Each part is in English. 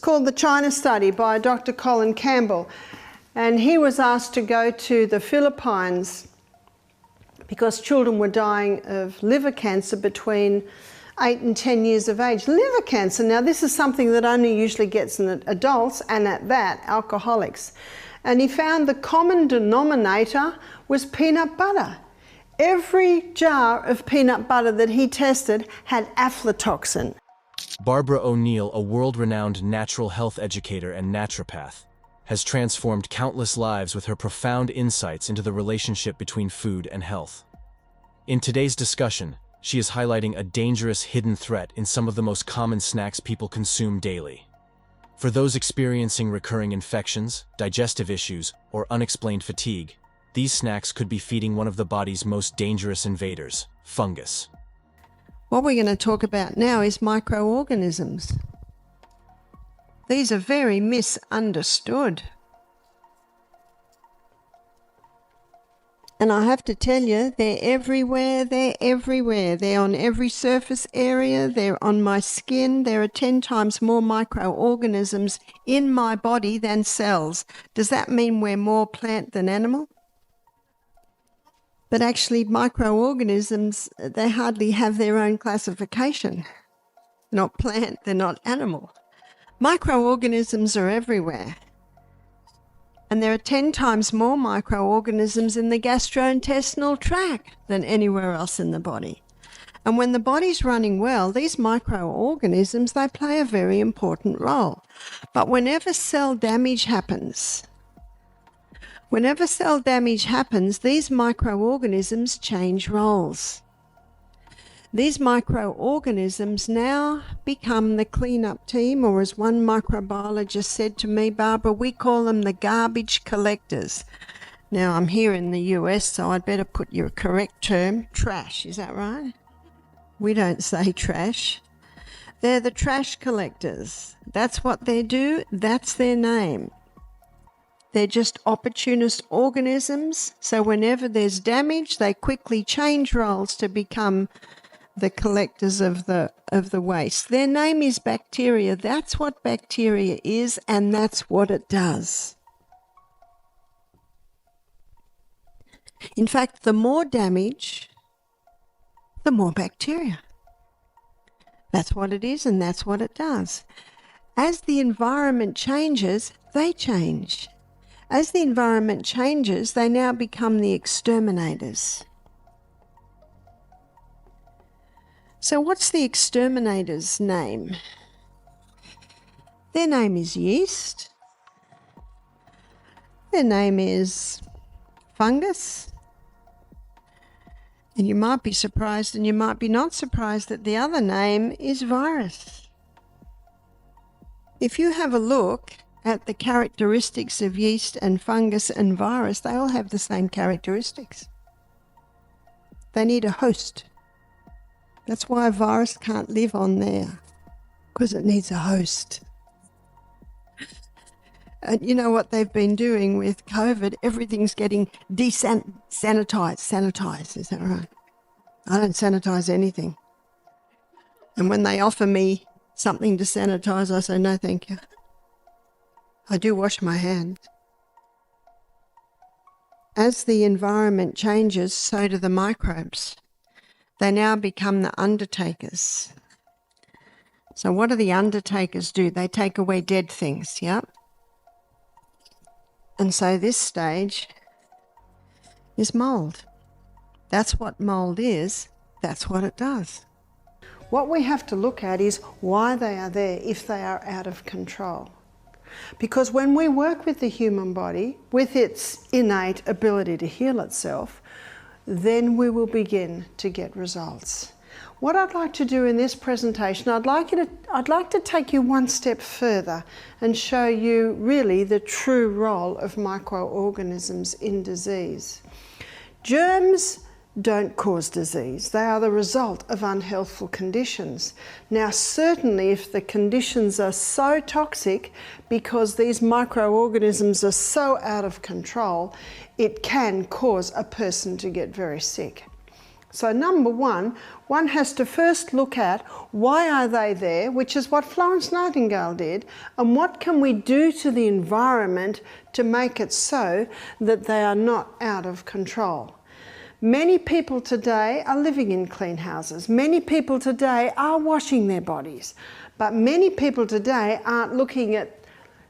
Called the China Study by Dr. Colin Campbell, and he was asked to go to the Philippines because children were dying of liver cancer between 8 and 10 years of age. Liver cancer, now this is something that only usually gets in adults, and at that, alcoholics. And he found the common denominator was peanut butter. Every jar of peanut butter that he tested had aflatoxin. Barbara O'Neill, a world-renowned natural health educator and naturopath, has transformed countless lives with her profound insights into the relationship between food and health. In today's discussion, she is highlighting a dangerous hidden threat in some of the most common snacks people consume daily. For those experiencing recurring infections, digestive issues, or unexplained fatigue, these snacks could be feeding one of the body's most dangerous invaders, fungus. What we're going to talk about now is microorganisms. These are very misunderstood. And I have to tell you, they're everywhere, they're everywhere. They're on every surface area, they're on my skin. There are 10 times more microorganisms in my body than cells. Does that mean we're more plant than animal? But actually, microorganisms, they hardly have their own classification. Not plant, they're not animal. Microorganisms are everywhere. And there are 10 times more microorganisms in the gastrointestinal tract than anywhere else in the body. And when the body's running well, these microorganisms, they play a very important role. But whenever cell damage happens, these microorganisms change roles. These microorganisms now become the cleanup team, or as one microbiologist said to me, Barbara, we call them the garbage collectors. Now, I'm here in the US, so I'd better put your correct term, trash, is that right? We don't say trash. They're the trash collectors. That's what they do, that's their name. They're just opportunist organisms, so whenever there's damage, they quickly change roles to become the collectors of the waste. Their name is bacteria. That's what bacteria is, and that's what it does. In fact, the more damage, the more bacteria. That's what it is, and that's what it does. As the environment changes, they change. As the environment changes, they now become the exterminators. So what's the exterminator's name? Their name is yeast. Their name is fungus. And you might be surprised and you might be not surprised that the other name is virus. If you have a look at the characteristics of yeast and fungus and virus, they all have the same characteristics. They need a host. That's why a virus can't live on there, because it needs a host. And you know what they've been doing with COVID? Everything's getting sanitized, is that right? I don't sanitize anything. And when they offer me something to sanitize, I say, no, thank you. I do wash my hands. As the environment changes, so do the microbes. They now become the undertakers. So what do the undertakers do? They take away dead things, yep. And so this stage is mold. That's what mold is. That's what it does. What we have to look at is why they are there if they are out of control. Because when we work with the human body, with its innate ability to heal itself, then we will begin to get results. What I'd like to do in this presentation, I'd like to take you one step further and show you really the true role of microorganisms in disease. Germs don't cause disease. They are the result of unhealthful conditions. Now, certainly if the conditions are so toxic because these microorganisms are so out of control, it can cause a person to get very sick. So number one has to first look at why are they there, which is what Florence Nightingale did, and what can we do to the environment to make it so that they are not out of control. Many people today are living in clean houses. Many people today are washing their bodies, but many people today aren't looking at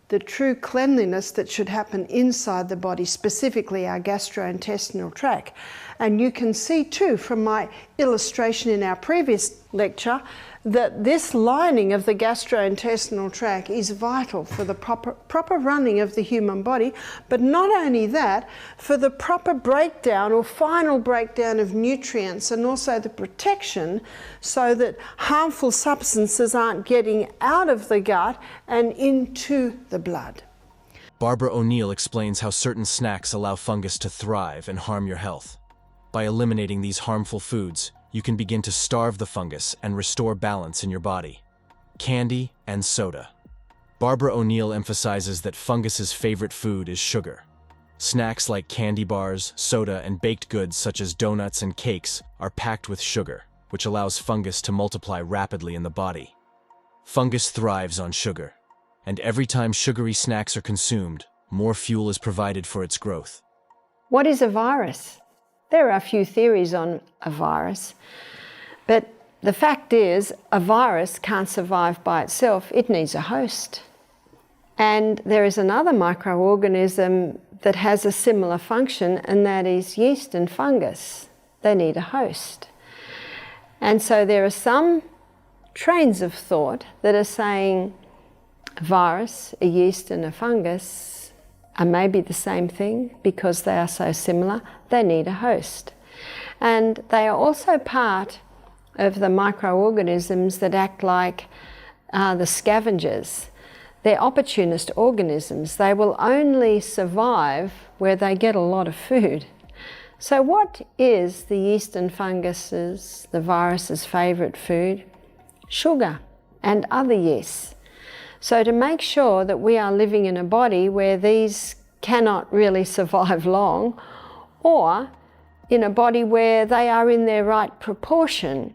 the true cleanliness that should happen inside the body, specifically our gastrointestinal tract. And you can see too from my illustration in our previous lecture that this lining of the gastrointestinal tract is vital for the proper running of the human body, but not only that, for the proper breakdown or final breakdown of nutrients, and also the protection so that harmful substances aren't getting out of the gut and into the blood. Barbara O'Neill explains how certain snacks allow fungus to thrive and harm your health. By eliminating these harmful foods, you can begin to starve the fungus and restore balance in your body. Candy and soda. Barbara O'Neill emphasizes that fungus's favorite food is sugar. Snacks like candy bars, soda, and baked goods such as donuts and cakes are packed with sugar, which allows fungus to multiply rapidly in the body. Fungus thrives on sugar, and every time sugary snacks are consumed, more fuel is provided for its growth. What is a virus? There are a few theories on a virus, but the fact is a virus can't survive by itself. It needs a host. And there is another microorganism that has a similar function, and that is yeast and fungus. They need a host. And so there are some trains of thought that are saying a virus, a yeast and a fungus are maybe the same thing because they are so similar. They need a host. And they are also part of the microorganisms that act like the scavengers. They're opportunist organisms. They will only survive where they get a lot of food. So what is the yeast and funguses, the virus's favourite food? Sugar and other yeasts. So to make sure that we are living in a body where these cannot really survive long, or in a body where they are in their right proportion,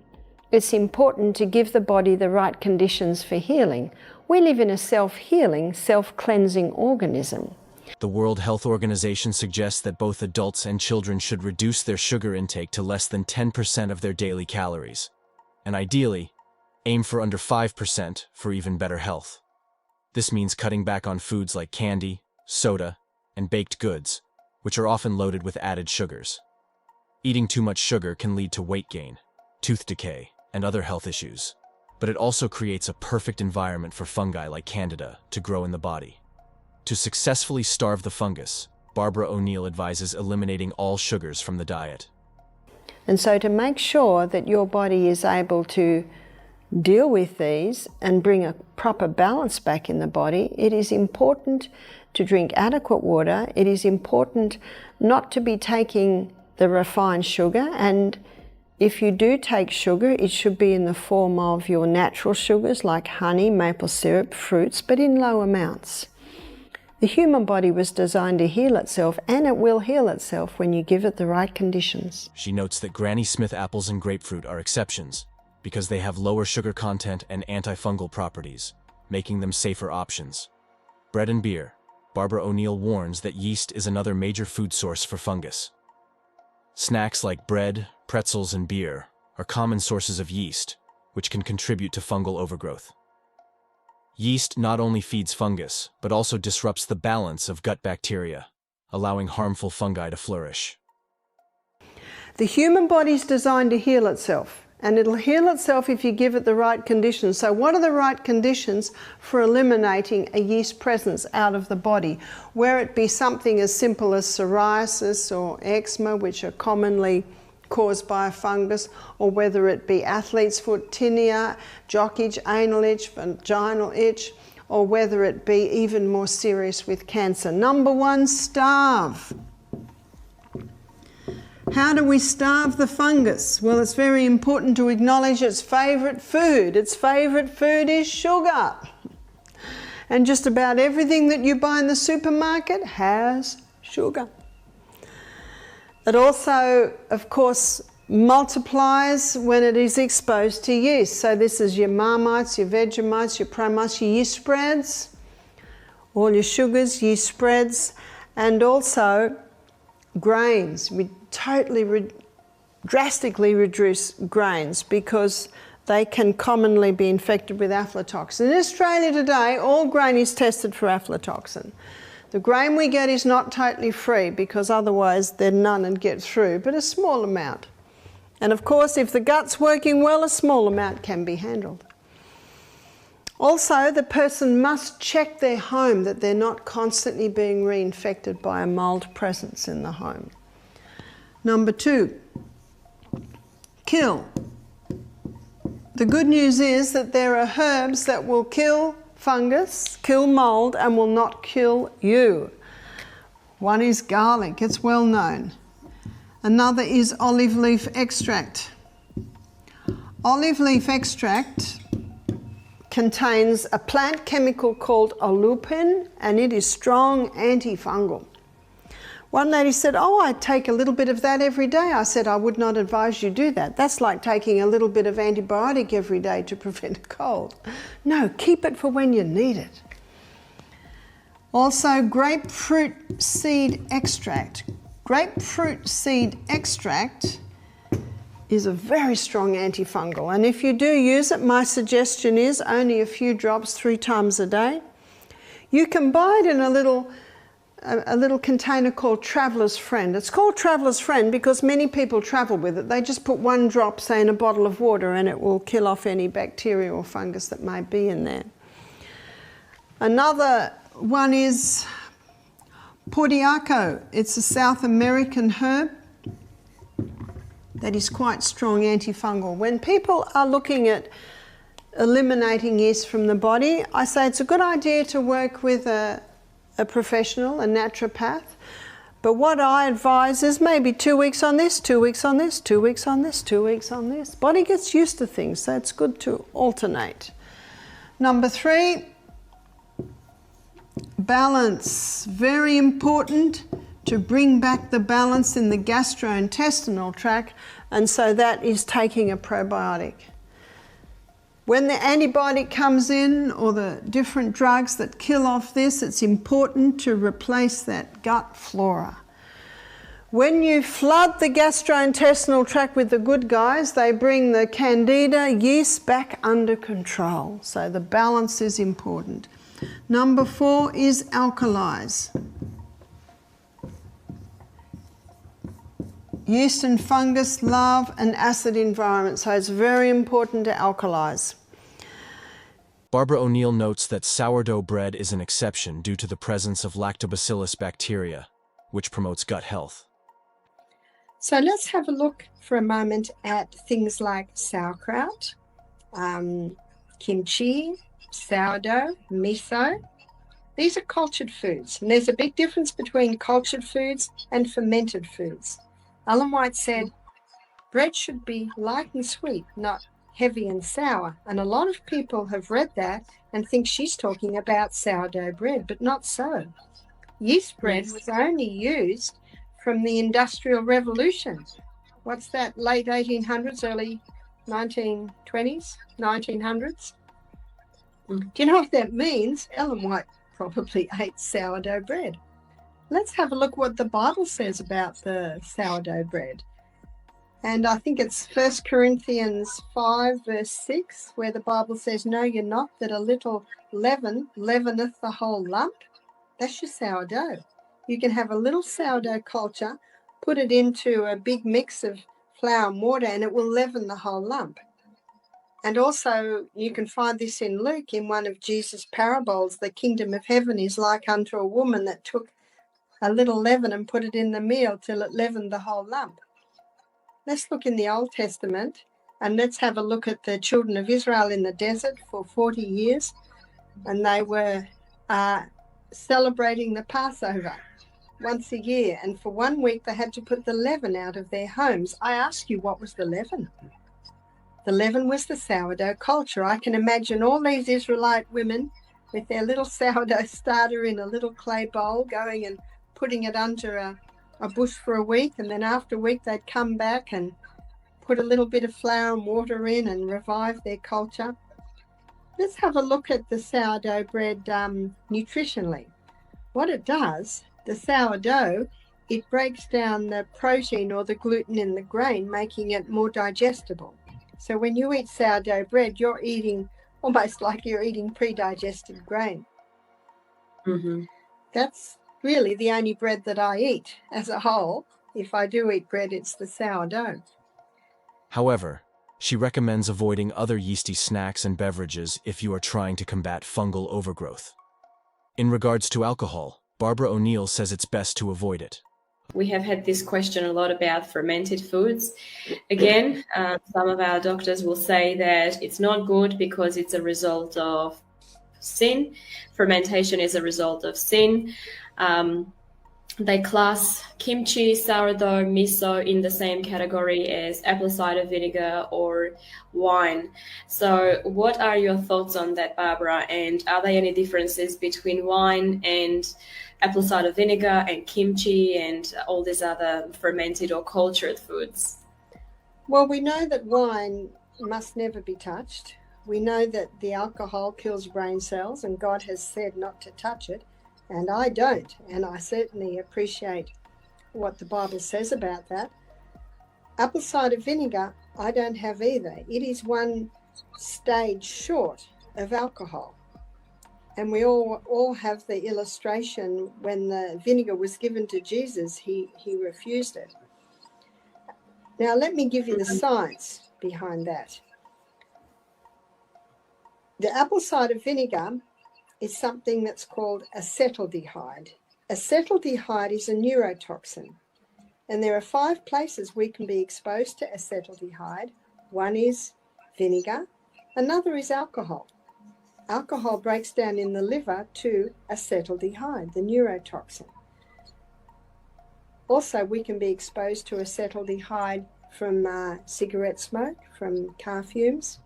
it's important to give the body the right conditions for healing. We live in a self-healing, self-cleansing organism. The World Health Organization suggests that both adults and children should reduce their sugar intake to less than 10% of their daily calories, and ideally, aim for under 5% for even better health. This means cutting back on foods like candy, soda, and baked goods, which are often loaded with added sugars. Eating too much sugar can lead to weight gain, tooth decay, and other health issues, but it also creates a perfect environment for fungi like Candida to grow in the body. To successfully starve the fungus, Barbara O'Neill advises eliminating all sugars from the diet. And so to make sure that your body is able to deal with these and bring a proper balance back in the body, it is important to drink adequate water. It is important not to be taking the refined sugar, and if you do take sugar, it should be in the form of your natural sugars like honey, maple syrup, fruits, but in low amounts. The human body was designed to heal itself, and it will heal itself when you give it the right conditions. She notes that Granny Smith apples and grapefruit are exceptions, because they have lower sugar content and antifungal properties, making them safer options. Bread and beer. Barbara O'Neill warns that yeast is another major food source for fungus. Snacks like bread, pretzels, and beer are common sources of yeast, which can contribute to fungal overgrowth. Yeast not only feeds fungus, but also disrupts the balance of gut bacteria, allowing harmful fungi to flourish. The human body is designed to heal itself. And it'll heal itself if you give it the right conditions. So what are the right conditions for eliminating a yeast presence out of the body? Where it be something as simple as psoriasis or eczema, which are commonly caused by a fungus, or whether it be athlete's foot, tinea, jock itch, anal itch, vaginal itch, or whether it be even more serious with cancer. Number one, starve. How do we starve the fungus? Well, it's very important to acknowledge its favourite food. Its favourite food is sugar. And just about everything that you buy in the supermarket has sugar. It also, of course, multiplies when it is exposed to yeast. So this is your Marmites, your Vegemites, your Promites, your yeast spreads, all your sugars, yeast spreads, and also grains. We drastically reduce grains because they can commonly be infected with aflatoxin. In Australia today, all grain is tested for aflatoxin. The grain we get is not totally free because otherwise then none would get through, but a small amount. And of course, if the gut's working well, a small amount can be handled. Also, the person must check their home that they're not constantly being reinfected by a mold presence in the home. Number 2, kill. The good news is that there are herbs that will kill fungus, kill mold, and will not kill you. One is garlic, it's well known. Another is olive leaf extract. Olive leaf extract contains a plant chemical called oleucin, and it is strong antifungal. One lady said, "Oh, I take a little bit of that every day." I said, "I would not advise you do that. That's like taking a little bit of antibiotic every day to prevent a cold." No, keep it for when you need it. Also, grapefruit seed extract. Grapefruit seed extract is a very strong antifungal, and if you do use it, my suggestion is only a few drops 3 times a day. You can buy it in a little container called Traveller's Friend. It's called Traveller's Friend because many people travel with it. They just put 1 drop, say, in a bottle of water, and it will kill off any bacteria or fungus that may be in there. Another one is Portiaco. It's a South American herb that is quite strong antifungal. When people are looking at eliminating yeast from the body, I say it's a good idea to work with a professional, a naturopath. But what I advise is maybe 2 weeks on this, 2 weeks on this, 2 weeks on this, 2 weeks on this. Body gets used to things, so it's good to alternate. Number 3, balance. Very important to bring back the balance in the gastrointestinal tract, and so that is taking a probiotic. When the antibiotic comes in, or the different drugs that kill off this, it's important to replace that gut flora. When you flood the gastrointestinal tract with the good guys, they bring the candida yeast back under control. So the balance is important. Number 4 is alkalize. Yeast and fungus love an acid environment, so it's very important to alkalize. Barbara O'Neill notes that sourdough bread is an exception due to the presence of lactobacillus bacteria, which promotes gut health. So let's have a look for a moment at things like sauerkraut, kimchi, sourdough, miso. These are cultured foods, and there's a big difference between cultured foods and fermented foods. Ellen White said, bread should be light and sweet, not heavy and sour. And a lot of people have read that and think she's talking about sourdough bread, but not so. Yeast bread was only used from the Industrial Revolution. What's that, late 1800s, early 1920s, 1900s? Do you know what that means? Ellen White probably ate sourdough bread. Let's have a look what the Bible says about the sourdough bread. And I think it's 1 Corinthians 5, verse 6, where the Bible says, "Know ye not that a little leaven leaveneth the whole lump?" That's your sourdough. You can have a little sourdough culture, put it into a big mix of flour and water, and it will leaven the whole lump. And also, you can find this in Luke, in one of Jesus' parables. The kingdom of heaven is like unto a woman that took a little leaven and put it in the meal till it leavened the whole lump. Let's look in the Old Testament, and let's have a look at the children of Israel in the desert for 40 years. And they were celebrating the Passover once a year. And for 1 week, they had to put the leaven out of their homes. I ask you, what was the leaven? The leaven was the sourdough culture. I can imagine all these Israelite women with their little sourdough starter in a little clay bowl going and putting it under a bush for a week, and then after a week they'd come back and put a little bit of flour and water in and revive their culture. Let's have a look at the sourdough bread nutritionally. What it does, the sourdough, it breaks down the protein or the gluten in the grain, making it more digestible. So when you eat sourdough bread, you're eating almost like you're eating pre-digested grain. Mm-hmm. That's really the only bread that I eat as a whole. If I do eat bread, it's the sourdough. However, she recommends avoiding other yeasty snacks and beverages if you are trying to combat fungal overgrowth. In regards to alcohol, Barbara O'Neill says it's best to avoid it. We have had this question a lot about fermented foods. Again, some of our doctors will say that it's not good because it's a result of sin. Fermentation is a result of sin. They class kimchi, sourdough, miso in the same category as apple cider vinegar or wine. So what are your thoughts on that, Barbara? And are there any differences between wine and apple cider vinegar and kimchi and all these other fermented or cultured foods? Well, we know that wine must never be touched. We know that the alcohol kills brain cells, and God has said not to touch it. And I don't, and I certainly appreciate what the Bible says about that. Apple cider vinegar, I don't have either. It is one stage short of alcohol. And we all have the illustration when the vinegar was given to Jesus, he refused it. Now, let me give you the science behind that. The apple cider vinegar is something that's called acetaldehyde. Acetaldehyde is a neurotoxin, and there are 5 places we can be exposed to acetaldehyde. One is vinegar, another is alcohol. Alcohol breaks down in the liver to acetaldehyde, the neurotoxin. Also, we can be exposed to acetaldehyde from cigarette smoke, from car fumes.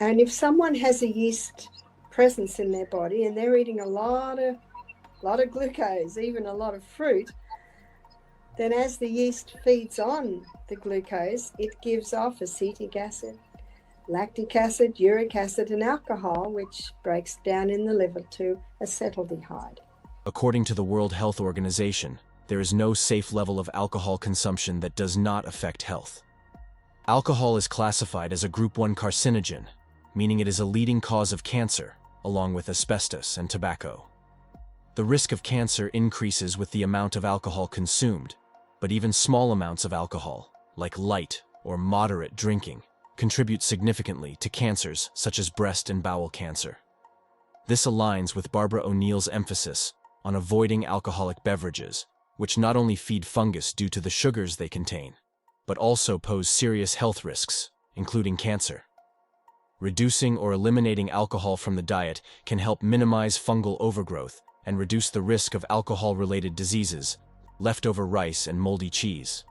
And if someone has a yeast presence in their body and they're eating a lot of glucose, even a lot of fruit, then as the yeast feeds on the glucose, it gives off acetic acid, lactic acid, uric acid, and alcohol, which breaks down in the liver to acetaldehyde. According to the World Health Organization, there is no safe level of alcohol consumption that does not affect health. Alcohol is classified as a Group 1 carcinogen, meaning it is a leading cause of cancer, along with asbestos and tobacco. The risk of cancer increases with the amount of alcohol consumed, but even small amounts of alcohol, like light or moderate drinking, contribute significantly to cancers such as breast and bowel cancer. This aligns with Barbara O'Neill's emphasis on avoiding alcoholic beverages, which not only feed fungus due to the sugars they contain, but also pose serious health risks, including cancer. Reducing or eliminating alcohol from the diet can help minimize fungal overgrowth and reduce the risk of alcohol-related diseases, leftover rice and moldy cheese.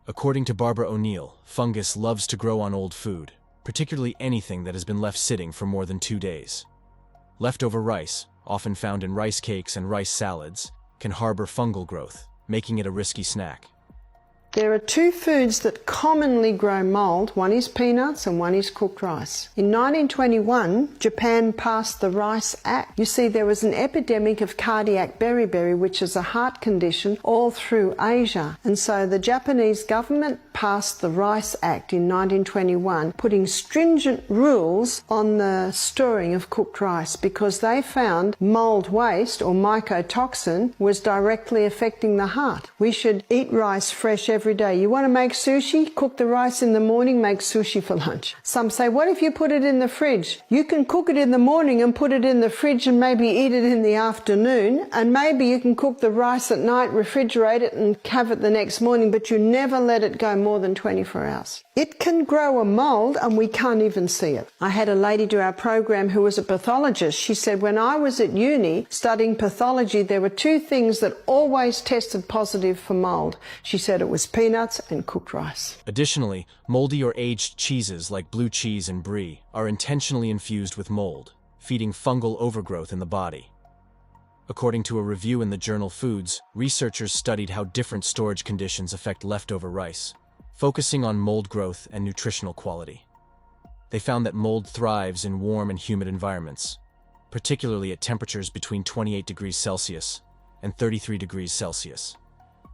According to Barbara O'Neill, fungus loves to grow on old food, particularly anything that has been left sitting for more than 2 days. Leftover rice, often found in rice cakes and rice salads, can harbor fungal growth, making it a risky snack. There are 2 foods that commonly grow mould. One is peanuts and one is cooked rice. In 1921, Japan passed the Rice Act. You see, there was an epidemic of cardiac beriberi, which is a heart condition, all through Asia. And so the Japanese government passed the Rice Act in 1921, putting stringent rules on the storing of cooked rice because they found mould waste or mycotoxin was directly affecting the heart. We should eat rice fresh every day. You want to make sushi? Cook the rice in the morning, make sushi for lunch. Some say, what if you put it in the fridge? You can cook it in the morning and put it in the fridge and maybe eat it in the afternoon, and maybe you can cook the rice at night, refrigerate it and have it the next morning, but you never let it go more than 24 hours. It can grow a mould and we can't even see it. I had a lady do our program who was a pathologist. She said, when I was at uni studying pathology, there were 2 things that always tested positive for mould. She said it was peanuts and cooked rice. Additionally, moldy or aged cheeses like blue cheese and brie are intentionally infused with mold, feeding fungal overgrowth in the body. According to a review in the journal Foods, researchers studied how different storage conditions affect leftover rice. focusing on mold growth and nutritional quality. They found that mold thrives in warm and humid environments, particularly at temperatures between 28 degrees Celsius and 33 degrees Celsius.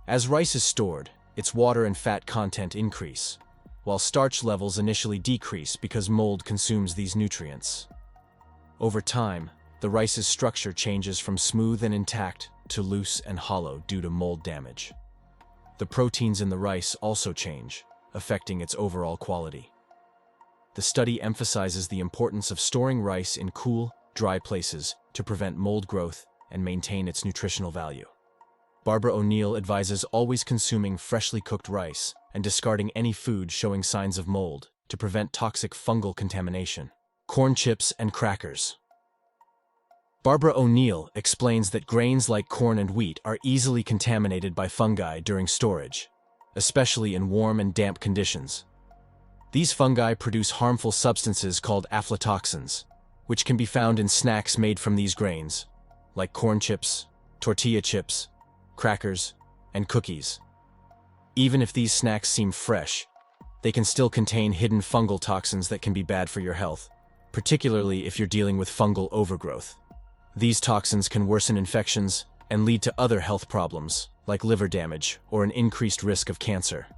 As rice is stored, its water and fat content increase, while starch levels initially decrease because mold consumes these nutrients. Over time, the rice's structure changes from smooth and intact to loose and hollow due to mold damage. The proteins in the rice also change, affecting its overall quality. The study emphasizes the importance of storing rice in cool, dry places to prevent mold growth and maintain its nutritional value. Barbara O'Neill advises always consuming freshly cooked rice and discarding any food showing signs of mold to prevent toxic fungal contamination. Corn chips and crackers. Barbara O'Neill explains that grains like corn and wheat are easily contaminated by fungi during storage, especially in warm and damp conditions. These fungi produce harmful substances called aflatoxins, which can be found in snacks made from these grains, like corn chips, tortilla chips, crackers, and cookies. Even if these snacks seem fresh, they can still contain hidden fungal toxins that can be bad for your health, particularly if you're dealing with fungal overgrowth. These toxins can worsen infections and lead to other health problems, like liver damage or an increased risk of cancer.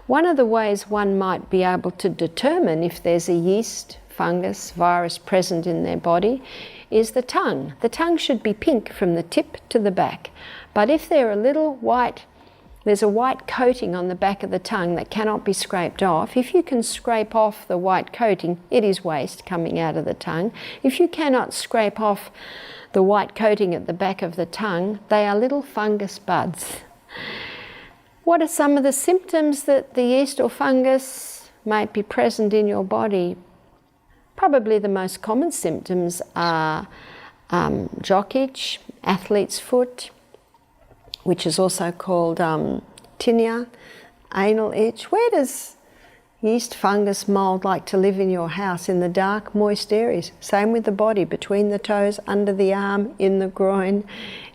One of the ways one might be able to determine if there's a yeast, fungus, virus present in their body is the tongue. The tongue should be pink from the tip to the back, but if they're a little white, there's a white coating on the back of the tongue that cannot be scraped off. If you can scrape off the white coating, it is waste coming out of the tongue. If you cannot scrape off the white coating at the back of the tongue, they are little fungus buds. What are some of the symptoms that the yeast or fungus might be present in your body? Probably the most common symptoms are jock itch, athlete's foot, which is also called tinea, anal itch. Where does yeast, fungus, mold like to live in your house? In the dark, moist areas. Same with the body, between the toes, under the arm, in the groin,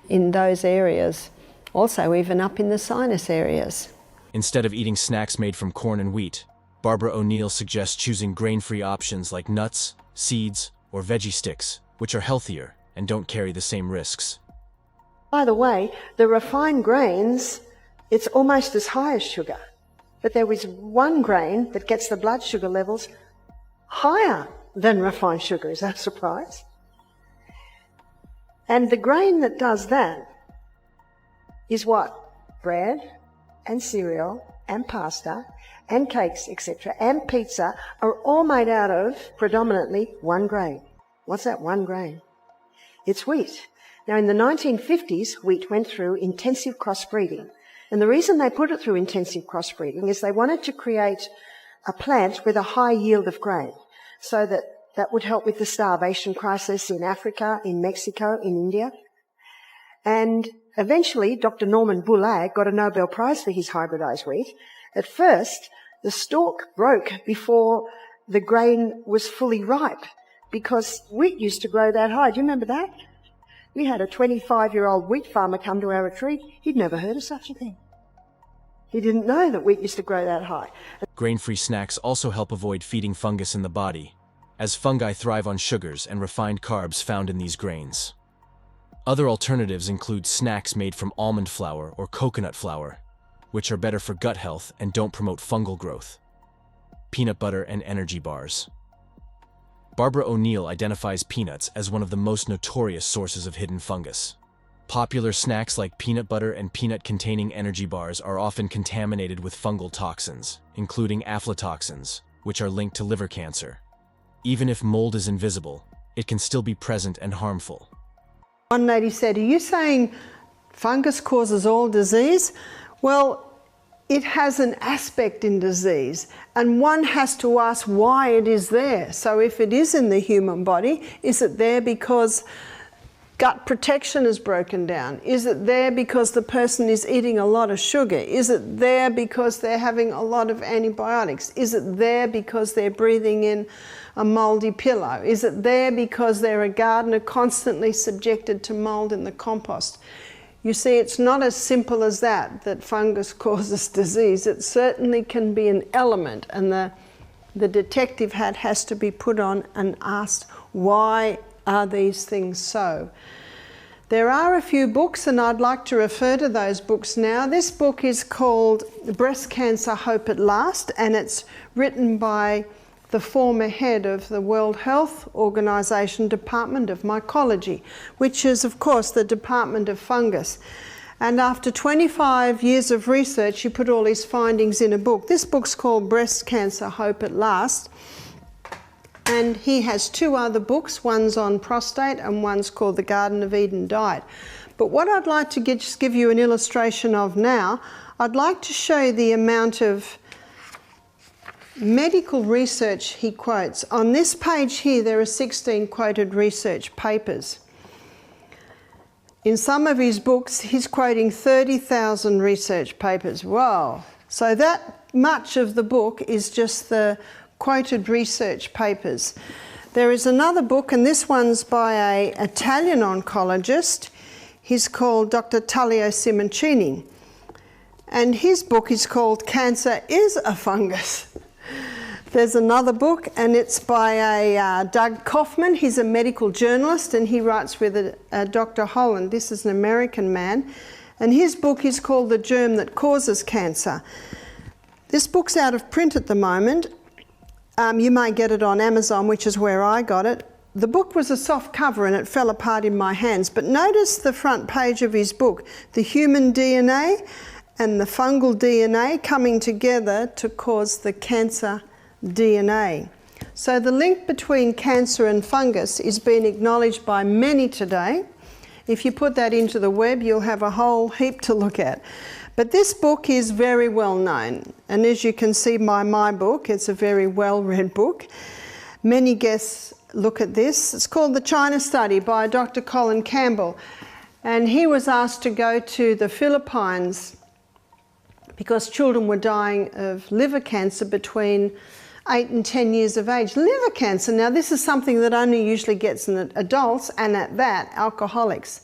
in those areas. Also even up in the sinus areas. Instead of eating snacks made from corn and wheat, Barbara O'Neill suggests choosing grain-free options like nuts, seeds, or veggie sticks, which are healthier and don't carry the same risks. By the way, the refined grains, it's almost as high as sugar. But there is one grain that gets the blood sugar levels higher than refined sugar. Is that a surprise? And the grain that does that is what? Bread and cereal and pasta and cakes, etc., and pizza are all made out of predominantly one grain. What's that one grain? It's wheat. Now, in the 1950s, wheat went through intensive crossbreeding. And the reason they put it through intensive crossbreeding is they wanted to create a plant with a high yield of grain, so that would help with the starvation crisis in Africa, in Mexico, in India. And eventually, Dr. Norman Boulay got a Nobel Prize for his hybridized wheat. At first, the stalk broke before the grain was fully ripe, because wheat used to grow that high. Do you remember that? We had a 25-year-old wheat farmer come to our retreat. He'd never heard of such a thing. He didn't know that wheat used to grow that high. Grain-free snacks also help avoid feeding fungus in the body, as fungi thrive on sugars and refined carbs found in these grains. Other alternatives include snacks made from almond flour or coconut flour, which are better for gut health and don't promote fungal growth. Peanut butter and energy bars. Barbara O'Neill identifies peanuts as one of the most notorious sources of hidden fungus. Popular snacks like peanut butter and peanut-containing energy bars are often contaminated with fungal toxins, including aflatoxins, which are linked to liver cancer. Even if mold is invisible, it can still be present and harmful. One lady said, "Are you saying fungus causes all disease?" Well, it has an aspect in disease, and one has to ask why it is there. So if it is in the human body, is it there because gut protection is broken down? Is it there because the person is eating a lot of sugar? Is it there because they're having a lot of antibiotics? Is it there because they're breathing in a mouldy pillow? Is it there because they're a gardener constantly subjected to mould in the compost? You see, it's not as simple as that fungus causes disease. It certainly can be an element, and the detective hat has to be put on and asked, why are these things so? There are a few books, and I'd like to refer to those books now. This book is called Breast Cancer, Hope at Last, and it's written by the former head of the World Health Organization Department of Mycology, which is, of course, the Department of Fungus. And after 25 years of research, he put all his findings in a book. This book's called Breast Cancer, Hope at Last. And he has two other books. One's on prostate and one's called The Garden of Eden Diet. But what I'd like to just give you an illustration of now, I'd like to show you the amount of medical research he quotes. On this page here, there are 16 quoted research papers. In some of his books, he's quoting 30,000 research papers. Wow! So that much of the book is just the quoted research papers. There is another book, and this one's by an Italian oncologist. He's called Dr. Tullio Simoncini. And his book is called Cancer is a Fungus. There's another book, and it's by a Doug Kaufman. He's a medical journalist, and he writes with Dr. Holland. This is an American man, and his book is called The Germ That Causes Cancer. This book's out of print at the moment. You may get it on Amazon, which is where I got it. The book was a soft cover and it fell apart in my hands, but notice the front page of his book, the human DNA and the fungal DNA coming together to cause the cancer DNA. So the link between cancer and fungus is being acknowledged by many today. If you put that into the web, you'll have a whole heap to look at. But this book is very well known, and as you can see by my book, it's a very well-read book. Many guests look at this. It's called The China Study by Dr. Colin Campbell, and he was asked to go to the Philippines because children were dying of liver cancer between 8 and 10 years of age. Liver cancer, now this is something that only usually gets in adults, and at that, alcoholics.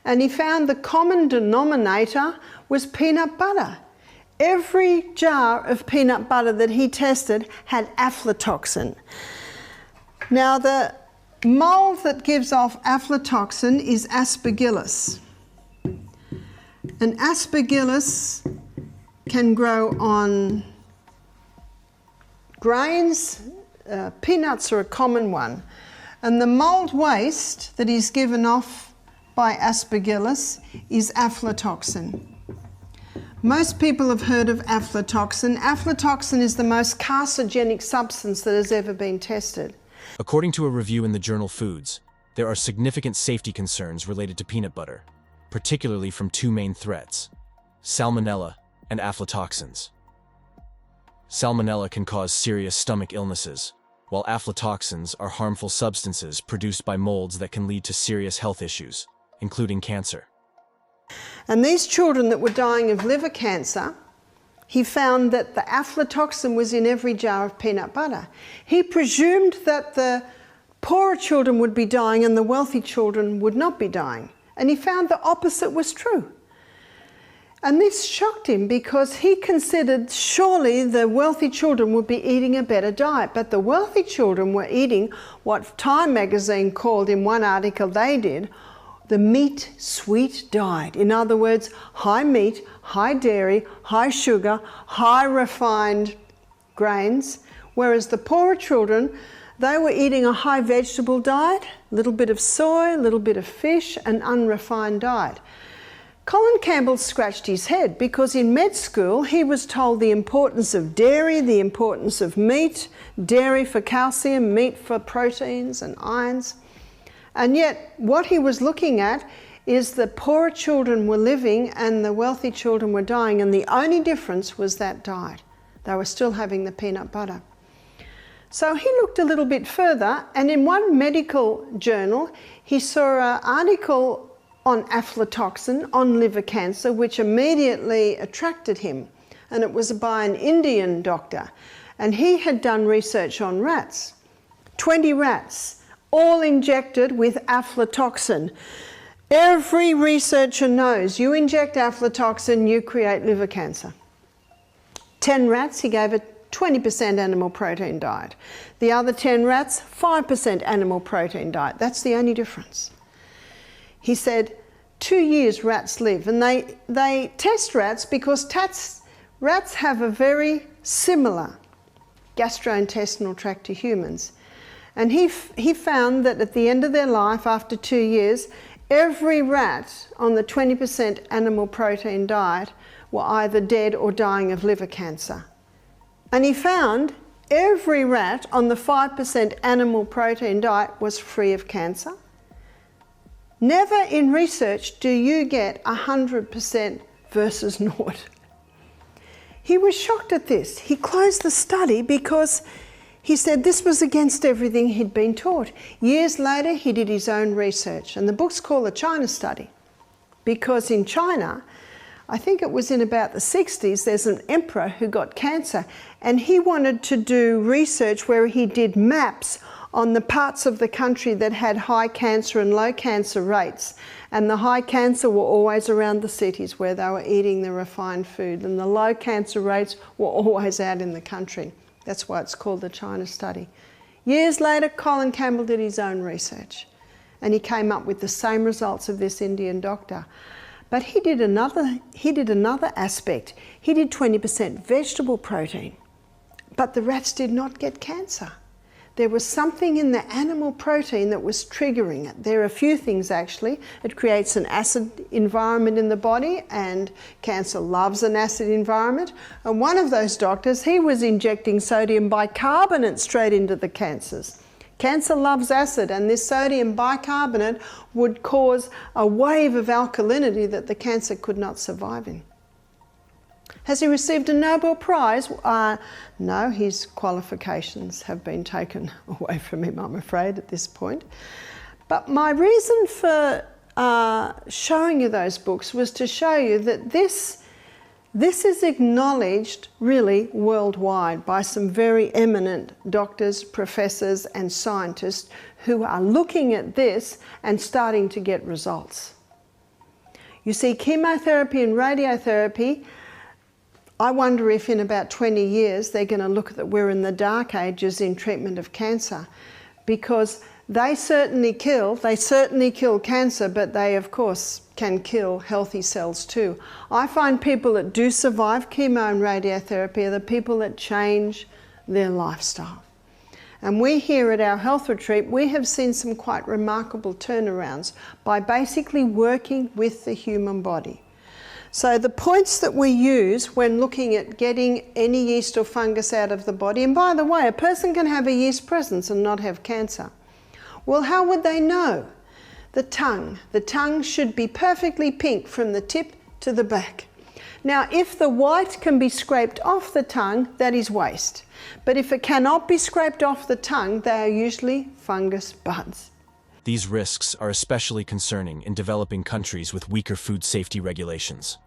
And he found the common denominator was peanut butter. Every jar of peanut butter that he tested had aflatoxin. Now the mold that gives off aflatoxin is Aspergillus. And Aspergillus can grow on grains. Peanuts are a common one. And the mold waste that is given off by Aspergillus is aflatoxin. Most people have heard of aflatoxin. Aflatoxin is the most carcinogenic substance that has ever been tested. According to a review in the journal Foods, there are significant safety concerns related to peanut butter, particularly from two main threats: salmonella and aflatoxins. Salmonella can cause serious stomach illnesses, while aflatoxins are harmful substances produced by molds that can lead to serious health issues, including cancer. And these children that were dying of liver cancer, he found that the aflatoxin was in every jar of peanut butter. He presumed that the poorer children would be dying and the wealthy children would not be dying. And he found the opposite was true. And this shocked him because he considered surely the wealthy children would be eating a better diet. But the wealthy children were eating what Time magazine called in one article they did, the meat sweet diet. In other words, high meat, high dairy, high sugar, high refined grains. Whereas the poorer children, they were eating a high vegetable diet, a little bit of soy, a little bit of fish, an unrefined diet. Colin Campbell scratched his head because in med school he was told the importance of dairy, the importance of meat, dairy for calcium, meat for proteins and ions. And yet what he was looking at is the poorer children were living and the wealthy children were dying, and the only difference was that diet. They were still having the peanut butter. So he looked a little bit further, and in one medical journal he saw an article on aflatoxin, on liver cancer, which immediately attracted him. And it was by an Indian doctor. And he had done research on rats, 20 rats, all injected with aflatoxin. Every researcher knows you inject aflatoxin, you create liver cancer. 10 rats, he gave a 20% animal protein diet. The other 10 rats, 5% animal protein diet. That's the only difference. He said 2 years rats live, and they test rats because rats have a very similar gastrointestinal tract to humans. And he found that at the end of their life, after 2 years, every rat on the 20% animal protein diet were either dead or dying of liver cancer. And he found every rat on the 5% animal protein diet was free of cancer. Never in research do you get 100% versus naught. He was shocked at this. He closed the study because he said this was against everything he'd been taught. Years later, he did his own research, and the book's called The China Study, because in China, I think it was in about the 60s, there's an emperor who got cancer, and he wanted to do research where he did maps on the parts of the country that had high cancer and low cancer rates. And the high cancer were always around the cities where they were eating the refined food, and the low cancer rates were always out in the country. That's why it's called the China Study. Years later, Colin Campbell did his own research, and he came up with the same results of this Indian doctor. But he did another aspect. He did 20% vegetable protein, but the rats did not get cancer. There was something in the animal protein that was triggering it. There are a few things actually. It creates an acid environment in the body, and cancer loves an acid environment. And one of those doctors, he was injecting sodium bicarbonate straight into the cancers. Cancer loves acid, and this sodium bicarbonate would cause a wave of alkalinity that the cancer could not survive in. Has he received a Nobel Prize? No, his qualifications have been taken away from him, I'm afraid, at this point. But my reason for showing you those books was to show you that this is acknowledged really worldwide by some very eminent doctors, professors and scientists who are looking at this and starting to get results. You see, chemotherapy and radiotherapy, I wonder if in about 20 years they're going to look at that we're in the dark ages in treatment of cancer, because they certainly kill cancer, but they of course can kill healthy cells too. I find people that do survive chemo and radiotherapy are the people that change their lifestyle. And we here at our health retreat, we have seen some quite remarkable turnarounds by basically working with the human body. So the points that we use when looking at getting any yeast or fungus out of the body, and by the way, a person can have a yeast presence and not have cancer. Well, how would they know? The tongue. The tongue should be perfectly pink from the tip to the back. Now, if the white can be scraped off the tongue, that is waste. But if it cannot be scraped off the tongue, they are usually fungus buds. These risks are especially concerning in developing countries with weaker food safety regulations.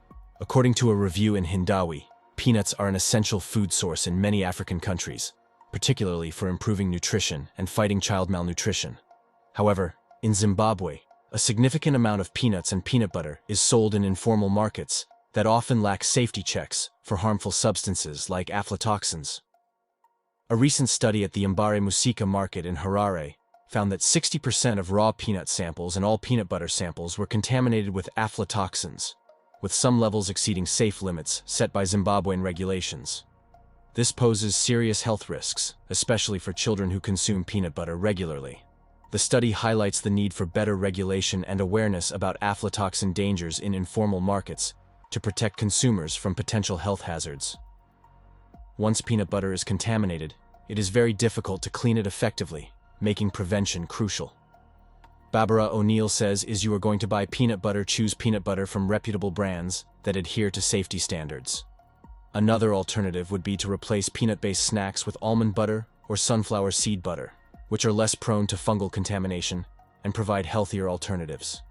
According to a review in Hindawi, peanuts are an essential food source in many African countries, particularly for improving nutrition and fighting child malnutrition. However, in Zimbabwe, a significant amount of peanuts and peanut butter is sold in informal markets that often lack safety checks for harmful substances like aflatoxins. A recent study at the Mbare Musika market in Harare found that 60% of raw peanut samples and all peanut butter samples were contaminated with aflatoxins, with some levels exceeding safe limits set by Zimbabwean regulations. This poses serious health risks, especially for children who consume peanut butter regularly. The study highlights the need for better regulation and awareness about aflatoxin dangers in informal markets to protect consumers from potential health hazards. Once peanut butter is contaminated, it is very difficult to clean it effectively, making prevention crucial. Barbara O'Neill says, "Is you are going to buy peanut butter, choose peanut butter from reputable brands that adhere to safety standards." Another alternative would be to replace peanut-based snacks with almond butter or sunflower seed butter, which are less prone to fungal contamination and provide healthier alternatives.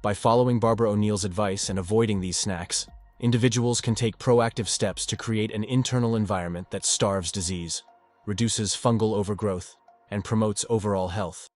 By following Barbara O'Neill's advice and avoiding these snacks, individuals can take proactive steps to create an internal environment that starves disease, reduces fungal overgrowth, and promotes overall health.